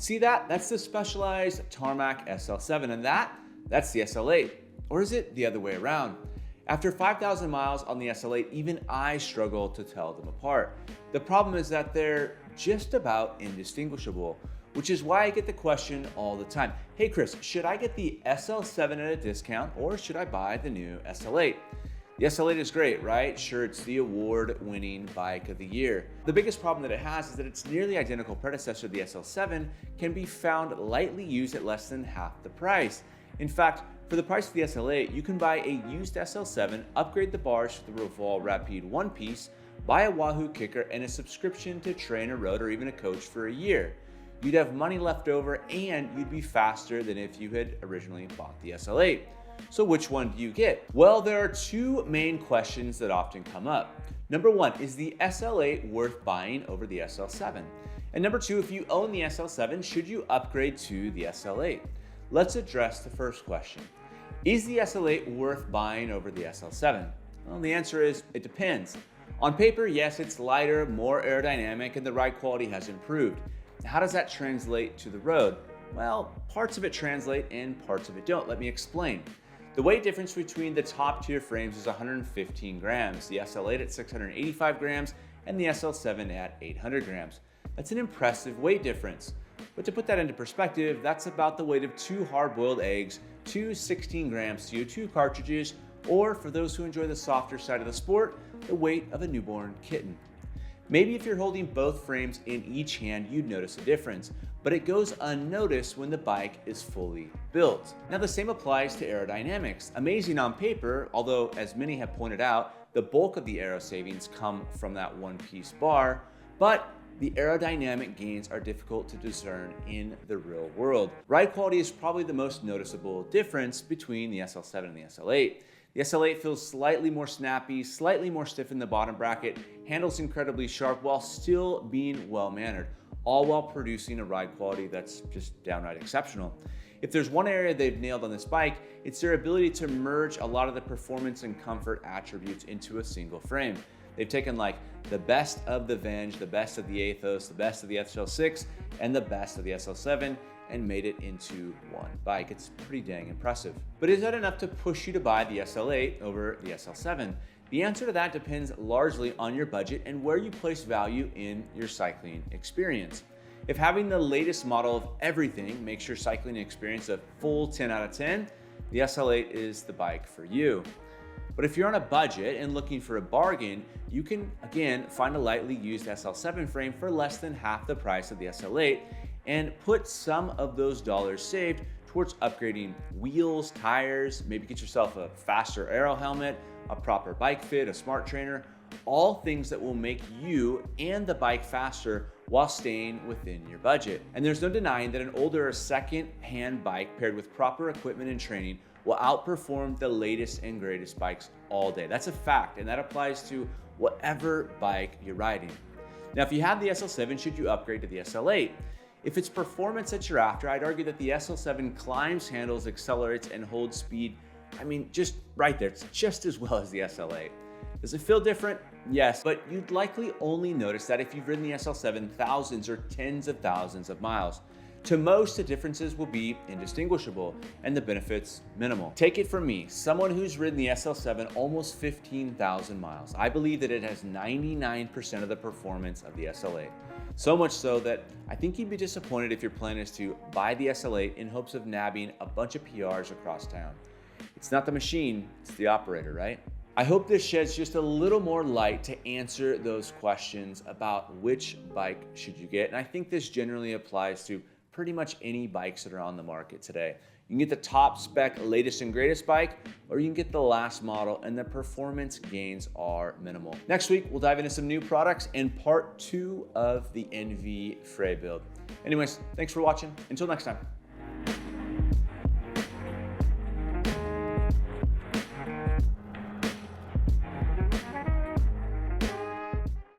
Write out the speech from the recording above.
See that? That's the specialized Tarmac SL7, and that's the SL8. Or is it the other way around? After 5,000 miles on the SL8, even I struggle to tell them apart. The problem is that they're just about indistinguishable, which is why I get the question all the time. Hey Chris, should I get the SL7 at a discount or should I buy the new SL8? The SL8 is great, right? Sure, it's the award-winning bike of the year. The biggest problem that it has is that its nearly identical predecessor, the SL7, can be found lightly used at less than half the price. In fact, for the price of the SL8, you can buy a used SL7, upgrade the bars to the Revolve Rapide one-piece, buy a Wahoo kicker, and a subscription to Trainer Road or even a coach for a year. You'd have money left over and you'd be faster than if you had originally bought the SL8. So which one do you get? Well, there are two main questions that often come up. Number one, is the SL8 worth buying over the SL7? And number two, if you own the SL7, should you upgrade to the SL8? Let's address the first question. Is the SL8 worth buying over the SL7? Well, the answer is, it depends. On paper, yes, it's lighter, more aerodynamic, and the ride quality has improved. How does that translate to the road? Well, parts of it translate and parts of it don't. Let me explain. The weight difference between the top tier frames is 115 grams, the SL8 at 685 grams, and the SL7 at 800 grams. That's an impressive weight difference. But to put that into perspective, that's about the weight of 2 hard-boiled eggs, 2 16-gram CO2 cartridges, or for those who enjoy the softer side of the sport, the weight of a newborn kitten. Maybe if you're holding both frames in each hand, you'd notice a difference, but it goes unnoticed when the bike is fully built. Now the same applies to aerodynamics. Amazing on paper, although as many have pointed out, the bulk of the aero savings come from that one-piece bar, but the aerodynamic gains are difficult to discern in the real world. Ride quality is probably the most noticeable difference between the SL7 and the SL8. The SL8 feels slightly more snappy, slightly more stiff in the bottom bracket, handles incredibly sharp while still being well-mannered, all while producing a ride quality that's just downright exceptional. If there's one area they've nailed on this bike, it's their ability to merge a lot of the performance and comfort attributes into a single frame. They've taken like the best of the Venge, the best of the Athos, the best of the SL6, and the best of the SL7, and made it into one bike. It's pretty dang impressive. But is that enough to push you to buy the SL8 over the SL7? The answer to that depends largely on your budget and where you place value in your cycling experience. If having the latest model of everything makes your cycling experience a full 10 out of 10, the SL8 is the bike for you. But if you're on a budget and looking for a bargain, you can, again, find a lightly used SL7 frame for less than half the price of the SL8 and put some of those dollars saved towards upgrading wheels, tires, maybe get yourself a faster aero helmet, a proper bike fit, a smart trainer, all things that will make you and the bike faster while staying within your budget. And there's no denying that an older second-hand bike paired with proper equipment and training will outperform the latest and greatest bikes all day. That's a fact, and that applies to whatever bike you're riding. Now, if you have the SL7, should you upgrade to the SL8? If it's performance that you're after, I'd argue that the SL7 climbs, handles, accelerates, and holds speed, just right there. It's just as well as the SL8. Does it feel different? Yes, but you'd likely only notice that if you've ridden the SL7 thousands or tens of thousands of miles. To most, the differences will be indistinguishable and the benefits minimal. Take it from me, someone who's ridden the SL7 almost 15,000 miles. I believe that it has 99% of the performance of the SL8. So much so that I think you'd be disappointed if your plan is to buy the SL8 in hopes of nabbing a bunch of PRs across town. It's not the machine, it's the operator, right? I hope this sheds just a little more light to answer those questions about which bike should you get. And I think this generally applies to pretty much any bikes that are on the market today. You can get the top spec, latest and greatest bike, or you can get the last model, and the performance gains are minimal. Next week, we'll dive into some new products and part 2 of the NV Frey build. Anyways, thanks for watching. Until next time.